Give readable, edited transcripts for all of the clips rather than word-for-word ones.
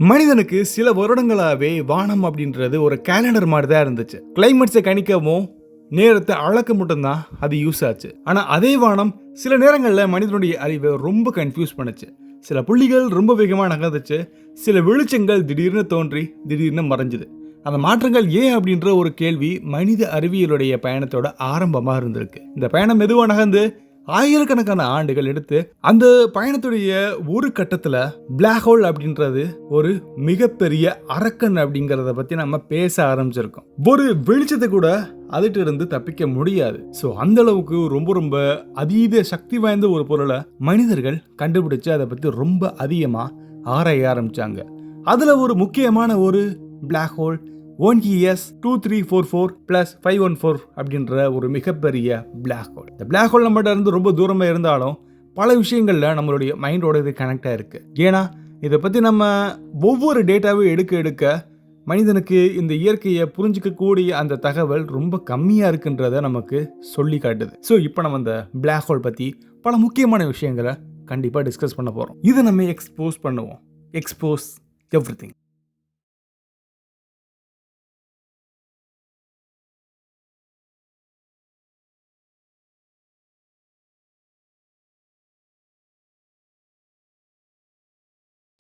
மனிதனுக்கு சில வருடங்களாவே வானம் அப்படின்றது ஒரு கேலண்டர் மாதிரி தான் இருந்துச்சு. கிளைமேட்ஸை கணிக்கவும் நேரத்தை அளக்க மட்டும்தான் அது யூஸ் ஆச்சு. ஆனா அதே வானம் சில நேரங்களில் மனிதனுடைய அறிவை ரொம்ப கன்ஃபியூஸ் பண்ணுச்சு. சில புள்ளிகள் ரொம்ப வேகமாக நகர்ந்துச்சு, சில வெளிச்சங்கள் திடீர்னு தோன்றி திடீர்னு மறைஞ்சுது. அந்த மாற்றங்கள் ஏன் அப்படின்ற ஒரு கேள்வி மனித அறிவியலுடைய பயணத்தோட ஆரம்பமாக இருந்திருக்கு. இந்த பயணம் மெதுவாக நகர்ந்து ஆயிரக்கணக்கான ஆண்டுகள் எடுத்து அந்த பயணத்துடைய ஒரு கட்டத்துல பிளாக் ஹோல் அப்படின்றது ஒரு மிகப்பெரிய அரக்கன் அப்படிங்கறத பத்தி நம்ம பேச ஆரம்பிச்சிருக்கோம். ஒரு வெளிச்சத்தை கூட அதுட்டு இருந்து தப்பிக்க முடியாது. சோ அந்த அளவுக்கு ரொம்ப ரொம்ப அதீத சக்தி வாய்ந்த ஒரு பொருளை மனிதர்கள் கண்டுபிடிச்சு அதை பத்தி ரொம்ப அதிகமா ஆராய ஆரம்பிச்சாங்க. அதுல ஒரு முக்கியமான ஒரு பிளாக் ஹோல் ONES 2344 + 514 அப்படின்ற ஒரு மிகப்பெரிய பிளாக் ஹோல். இந்த பிளாக் ஹோல் நம்மகிட்ட இருந்து ரொம்ப தூரமா இருந்தாலும் பல விஷயங்கள்ல நம்மளுடைய மைண்டோட இது கனெக்ட் ஆயிருக்கு. ஏன்னா இதை பத்தி நம்ம ஒவ்வொரு டேட்டாவும் எடுக்க மனிதனுக்கு இந்த இயற்கையை புரிஞ்சிக்கக்கூடிய அந்த தகவல் ரொம்ப கம்மியா இருக்குன்றத நமக்கு சொல்லி காட்டுது. ஸோ இப்போ நம்ம இந்த பிளாக் ஹோல் பத்தி பல முக்கியமான விஷயங்களை கண்டிப்பா டிஸ்கஸ் பண்ண போறோம். இதை நம்ம எக்ஸ்போஸ் பண்ணுவோம். Expose everything.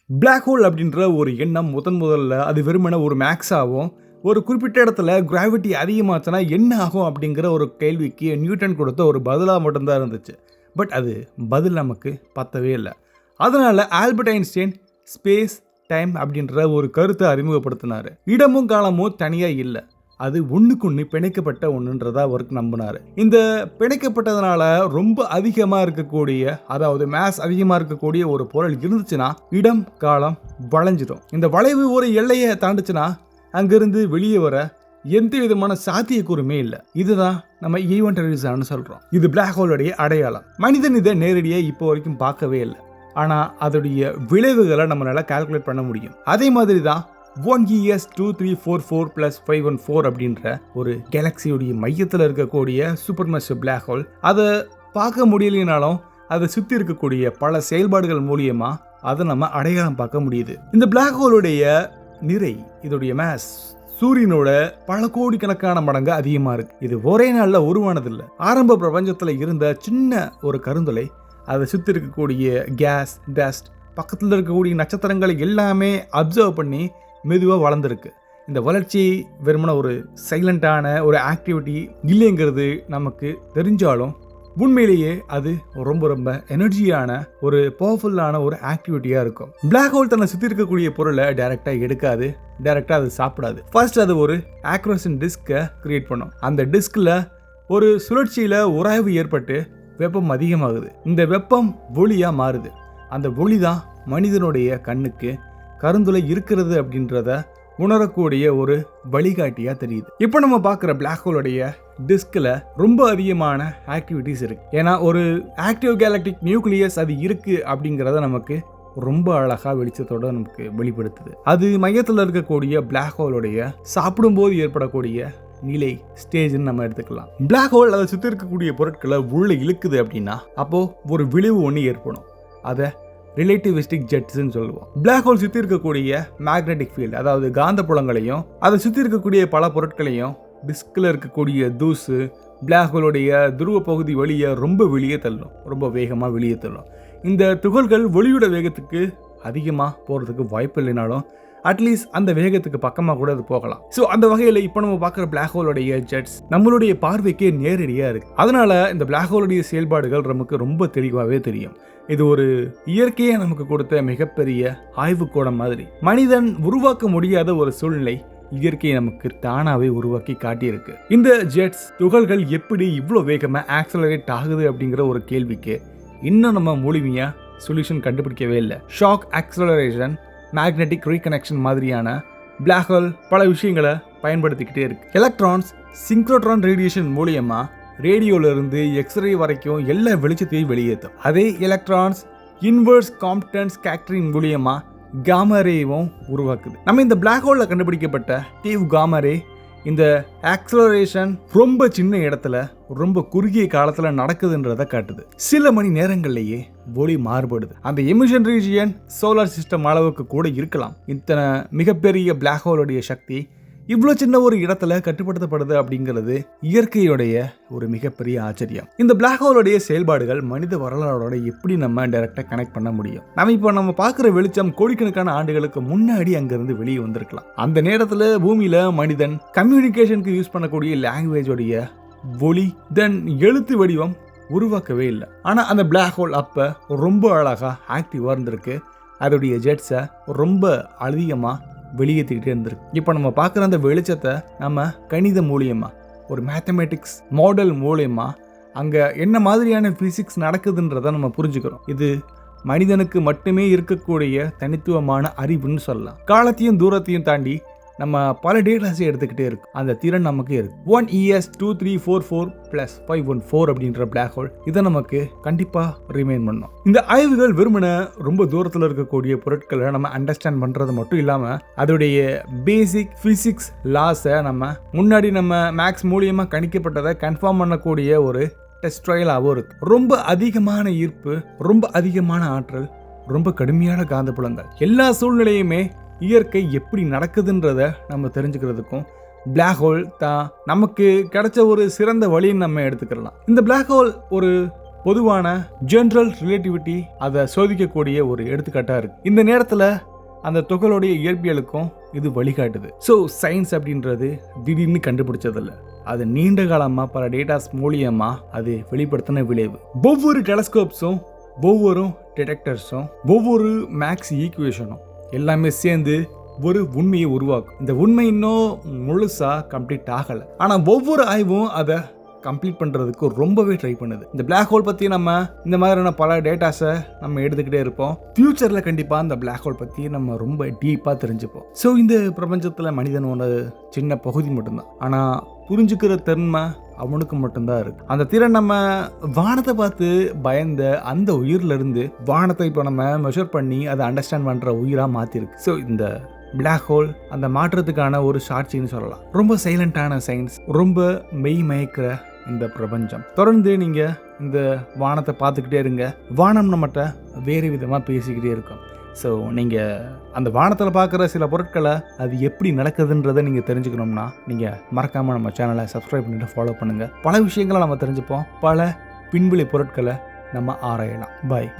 பிளாக் ஹோல் அப்படின்ற ஒரு எண்ணம் முதல்ல அது வெறுமனே ஒரு மேக்ஸாகவும் ஒரு குறிப்பிட்ட இடத்துல கிராவிட்டி அதிகமாச்சுன்னா என்ன ஆகும் அப்படிங்கிற ஒரு கேள்விக்கு நியூட்டன் கொடுத்த ஒரு பதிலாக மட்டும்தான் இருந்துச்சு. பட் அது பதில் நமக்கு பத்தவே இல்லை. அதனால ஆல்பர்ட் ஐன்ஸ்டைன் ஸ்பேஸ் டைம் அப்படின்ற ஒரு கருத்தை அறிமுகப்படுத்தினார். இடமும் காலமும் தனியாக இல்லை, அது ஒன்றுக்கு பிணைக்கப்பட்ட ஒன்றுன்றதா அவருக்கு நம்பினார். இந்த பிணைக்கப்பட்டதுனால ரொம்ப அதிகமாக இருக்கக்கூடிய, அதாவது மேஸ் அதிகமாக இருக்கக்கூடிய ஒரு பொருள் இருந்துச்சுன்னா இடம் காலம் வளைஞ்சிடும். இந்த வளைவு ஒரு எல்லையை தாண்டுச்சுன்னா அங்கிருந்து வெளியே வர எந்த விதமான சாத்தியக்கூறுமே இல்லை. இதுதான் நம்ம ஈவென்ட் ஹொரைசன் சொல்றோம். இது பிளாக் ஹோலுடைய அடையாளம். மனிதன் இதை நேரடியாக இப்போ வரைக்கும் பார்க்கவே இல்லை, ஆனால் அதோடைய விளைவுகளை நம்மளால கால்குலேட் பண்ண முடியும். அதே மாதிரி தான் ONES 2344 + 514 அப்படின்ற ஒரு கேலக்சியுடைய மையத்தில் இருக்கக்கூடிய சூப்பர் மேசிவ் பிளாக் ஹோல். அதை பார்க்க முடியலைனாலும் அதை சுற்றி இருக்கக்கூடிய பல செயல்பாடுகள் மூலியமா அதை நம்ம அடையாளம் பார்க்க முடியுது. இந்த பிளாக் ஹோலுடைய நிறை, இதோடைய மேஸ் சூரியனோட பல கோடிக்கணக்கான மடங்கு அதிகமாக இருக்கு. இது ஒரே நாளில் உருவானதில்லை. ஆரம்ப பிரபஞ்சத்தில் இருந்த சின்ன ஒரு கருந்துளை, அதை சுற்றி இருக்கக்கூடிய கேஸ், டஸ்ட், பக்கத்தில் இருக்கக்கூடிய நட்சத்திரங்களை எல்லாமே அப்சர்வ் பண்ணி மெதுவாக வளர்ந்துருக்கு. இந்த வளர்ச்சி வெறுமன ஒரு சைலண்டான ஒரு ஆக்டிவிட்டி இல்லைங்கிறது நமக்கு தெரிஞ்சாலும் உண்மையிலேயே அது ரொம்ப ரொம்ப எனர்ஜியான ஒரு பவர்ஃபுல்லான ஒரு ஆக்டிவிட்டியாக இருக்கும். பிளாக் ஹோல் தன்னை சுற்றி இருக்கக்கூடிய பொருளை டைரெக்டாக எடுக்காது, டைரெக்டாக அது சாப்பிடாது. ஃபர்ஸ்ட் அது ஒரு ஆக்ரோசன் டிஸ்கை கிரியேட் பண்ணும். அந்த டிஸ்கில் ஒரு சுழற்சியில் உராய்வு ஏற்பட்டு வெப்பம் அதிகமாகுது. இந்த வெப்பம் ஒளியாக மாறுது. அந்த ஒளி தான் மனிதனுடைய கண்ணுக்கு கருந்துளை இருக்கிறது அப்படின்றத உணரக்கூடிய ஒரு வழிகாட்டியா தெரியுது. இப்போ நம்ம பார்க்குற பிளாக் ஹோலுடைய டிஸ்கில் ரொம்ப அதிகமான ஆக்டிவிட்டிஸ் இருக்கு. ஏன்னா ஒரு ஆக்டிவ் கேலக்டிக் நியூக்ளியஸ் அது இருக்கு அப்படிங்கிறத நமக்கு ரொம்ப அழகா வெளிச்சத்தோட நமக்கு வெளிப்படுத்துது. அது மையத்தில் இருக்கக்கூடிய பிளாக் ஹோலுடைய சாப்பிடும்போது ஏற்படக்கூடிய நிலை ஸ்டேஜ்னு நம்ம எடுத்துக்கலாம். பிளாக் ஹோல் அதை சுற்றி இருக்கக்கூடிய பொருட்களை உள்ள இழுக்குது அப்படின்னா அப்போ ஒரு விளைவு ஒன்று ஏற்படும். அதை ரிலேட்டிவிஸ்டிக் ஜெட்ஸ்ன்னு சொல்லுவோம். பிளாக் ஹோல் சுற்றி இருக்கக்கூடிய மேக்னெட்டிக் ஃபீல்டு, அதாவது காந்த புலங்களையும் அதை சுற்றி இருக்கக்கூடிய பல பொருட்களையும் டிஸ்கில் இருக்கக்கூடிய தூசு பிளாக் ஹோலுடைய துருவ பகுதி வழியை ரொம்ப வெளியே தள்ளும், ரொம்ப வேகமாக வெளியே தள்ளும். இந்த துகள்கள் ஒளியோட வேகத்துக்கு அதிகமாக போகிறதுக்கு வாய்ப்பு இல்லைனாலும் அட்லீஸ்ட் அந்த வேகத்துக்கு பக்கமாக கூட அது போகலாம். ஸோ அந்த வகையில் இப்போ நம்ம பார்க்குற பிளாக் ஹோலுடைய ஜெட்ஸ் நம்மளுடைய பார்வைக்கே நேரடியாக இருக்கு. அதனால இந்த பிளாக் ஹோலுடைய செயல்பாடுகள் நமக்கு ரொம்ப தெளிவாகவே தெரியும். இது ஒரு இயற்கையை நமக்கு கொடுத்த மிகப்பெரிய ஆய்வுக்கூடம் மாதிரி. மனிதன் உருவாக்க முடியாத ஒரு சூழ்நிலை இயற்கையை நமக்கு தானாவே உருவாக்கி காட்டியிருக்கு. இந்த ஜெட்ஸ் துகள்கள் எப்படி இவ்வளோ வேகமாக ஆக்சலரேட் ஆகுது அப்படிங்கிற ஒரு கேள்விக்கு இன்னும் நம்ம முழுமையா சொல்யூஷன் கண்டுபிடிக்கவே இல்லை. ஷாக் ஆக்சலரேஷன், மேக்னெட்டிக் ரீகனெக்ஷன் மாதிரியான பிளாக் ஹோல் பல விஷயங்களை பயன்படுத்திக்கிட்டே இருக்கு. எலக்ட்ரான்ஸ் சிங்க்ரோட்ரான் ரேடியேஷன் மூலியமா ரேடியோல இருந்து எக்ஸ்ரே வரைக்கும் எல்லா வெளிச்சத்தையும் வெளியேற்றும். அதே எலக்ட்ரான்ஸ் இன்வெர்ஸ் காம்ப்டன்ஸ் ஸ்கேட்டரிங் மூலியமா காமா ரேவும் உருவாக்குது. நம்ம இந்த பிளாக் ஹோல்ல கண்டுபிடிக்கப்பட்ட டிவ் காமா ரே இந்த ஆக்சலரேஷன் ரொம்ப சின்ன இடத்துல ரொம்ப குறுகிய காலத்துல நடக்குதுன்றத காட்டுது. சில மணி நேரங்கள்லயே ஒளி மாறுபடுது. அந்த எமிஷன் ரீஜியன் சோலார் சிஸ்டம் அளவுக்கு கூட இருக்கலாம். இத்தனை மிகப்பெரிய பிளாக் ஹோலுடைய சக்தி இவ்வளோ சின்ன ஒரு இடத்துல கட்டுப்படுத்தப்படுது அப்படிங்கிறது இயற்கையுடைய ஒரு மிகப்பெரிய ஆச்சரியம். இந்த பிளாக் ஹோலுடைய செயல்பாடுகள் மனித வரலாறோட எப்படி நம்ம டைரக்டா கனெக்ட் பண்ண முடியும்? நம்ம பார்க்குற வெளிச்சம் கோடிக்கணக்கான ஆண்டுகளுக்கு முன்னாடி அங்கிருந்து வெளியே வந்திருக்கலாம். அந்த நேரத்தில் பூமியில மனிதன் கம்யூனிகேஷனுக்கு யூஸ் பண்ணக்கூடிய லாங்குவேஜோடைய ஒலி தென் எழுத்து வடிவம் உருவாக்கவே இல்லை. ஆனால் அந்த பிளாக் ஹோல் அப்போ ரொம்ப அழகாக ஆக்டிவாக இருந்திருக்கு. அதோடைய ஜெட்ஸை ரொம்ப அதிகமாக வெளியேற்றிக்கிட்டே இருந்திருக்கு. இப்போ நம்ம பார்க்குற அந்த வெளிச்சத்தை நம்ம கணித மூலியமா ஒரு மேத்தமேட்டிக்ஸ் மாடல் மூலயமா அங்கே என்ன மாதிரியான ஃபிசிக்ஸ் நடக்குதுன்றதை நம்ம புரிஞ்சுக்கிறோம். இது மனிதனுக்கு மட்டுமே இருக்கக்கூடிய தனித்துவமான அறிவுன்னு சொல்லலாம். காலத்தையும் தூரத்தையும் தாண்டி நம்ம பல டேட்டாஸை எடுத்துக்கிட்டே இருக்கும். அந்த திறன் நமக்கு இருக்கு. 1ES2344+514 அப்படின்ற பிளாக் ஹோல் இதை நமக்கு கண்டிப்பா ரிமைன் பண்ணும். இந்த ஆய்வுகள் வெறுமனே ரொம்ப தூரத்தில் இருக்கக்கூடிய பொருட்களை நம்ம அண்டர்ஸ்டாண்ட் பண்றது மட்டும் இல்லாம அதோடைய பேசிக் பிசிக்ஸ் லாஸை நம்ம முன்னாடி நம்ம மேக்ஸ் மூலியமா கணிக்கப்பட்டதை கன்ஃபார்ம் பண்ணக்கூடிய ஒரு டெஸ்ட் ட்ரையலாகவும் இருக்கு. ரொம்ப அதிகமான ஈர்ப்பு, ரொம்ப அதிகமான ஆற்றல், ரொம்ப கடுமையான காந்தப்புலங்கள், எல்லா சூழ்நிலையுமே இயற்கை எப்படி நடக்குதுன்றத நம்ம தெரிஞ்சுக்கிறதுக்கும் பிளாக் ஹோல் தான் நமக்கு கிடைச்ச ஒரு சிறந்த வழின்னு நம்ம எடுத்துக்கலாம். இந்த பிளாக் ஹோல் ஒரு பொதுவான ஜெனரல் ரிலேட்டிவிட்டி அதை சோதிக்கக்கூடிய ஒரு எடுத்துக்காட்டா இருக்கு. இந்த நேரத்தில் அந்த துகளுடைய இயற்பியலுக்கும் இது வழிகாட்டுது. ஸோ சயின்ஸ் அப்படின்றது திடீர்னு கண்டுபிடிச்சதில்ல. அது நீண்ட காலமாக பல டேட்டாஸ் மூலியமா அது வெளிப்படுத்தின விளைவு. ஒவ்வொரு டெலஸ்கோப்ஸும், ஒவ்வொரு டிடெக்டர்ஸும், ஒவ்வொரு மேக்ஸ் ஈக்குவேஷனும் எல்லாமே சேர்ந்து ஒரு உண்மையை உருவாக்கும். இந்த உண்மை இன்னும் முழுசா கம்ப்ளீட் ஆகலை. ஆனால் ஒவ்வொரு ஆய்வும் அதை கம்ப்ளீட் பண்ணுறதுக்கு ரொம்பவே ட்ரை பண்ணுது. இந்த பிளாக் ஹோல் பற்றி நம்ம இந்த மாதிரியான பல டேட்டாஸை நம்ம எடுத்துக்கிட்டே இருப்போம். ஃபியூச்சரில் கண்டிப்பாக இந்த பிளாக் ஹோல் பற்றி நம்ம ரொம்ப டீப்பாக தெரிஞ்சுப்போம். ஸோ இந்த பிரபஞ்சத்தில் மனிதனோட சின்ன பகுதி மட்டும்தான். ஆனால் புரிஞ்சுக்கிற தன்மை அவனுக்கு மட்டும்தான் இருக்கு. அந்த திறன் நம்ம வானத்தை பார்த்து பயந்த அந்த உயிர்ல இருந்து வானத்தை இப்போ நம்ம மெஷர் பண்ணி அதை அண்டர்ஸ்டாண்ட் பண்ற உயிரா மாத்திருக்கு. ஸோ இந்த பிளாக் ஹோல் அந்த மாற்றத்துக்கான ஒரு சாட்சின்னு சொல்லலாம். ரொம்ப சைலண்டான சயின்ஸ், ரொம்ப மெய் மயக்கிற இந்த பிரபஞ்சம். தொடர்ந்து நீங்க இந்த வானத்தை பார்த்துக்கிட்டே இருங்க. வானம் நம்மகிட்ட வேறு விதமாக பேசிக்கிட்டே இருக்கும். ஸோ நீங்கள் அந்த வானத்தில் பார்க்குற சில பொருட்களை அது எப்படி நடக்குதுன்றதை நீங்கள் தெரிஞ்சுக்கணும்னா நீங்கள் மறக்காமல் நம்ம சேனலை சப்ஸ்கிரைப் பண்ணிட்டு ஃபாலோ பண்ணுங்கள். பல விஷயங்களை நம்ம தெரிஞ்சுப்போம். பல பின்விளை பொருட்களை நம்ம ஆராயலாம். பாய்.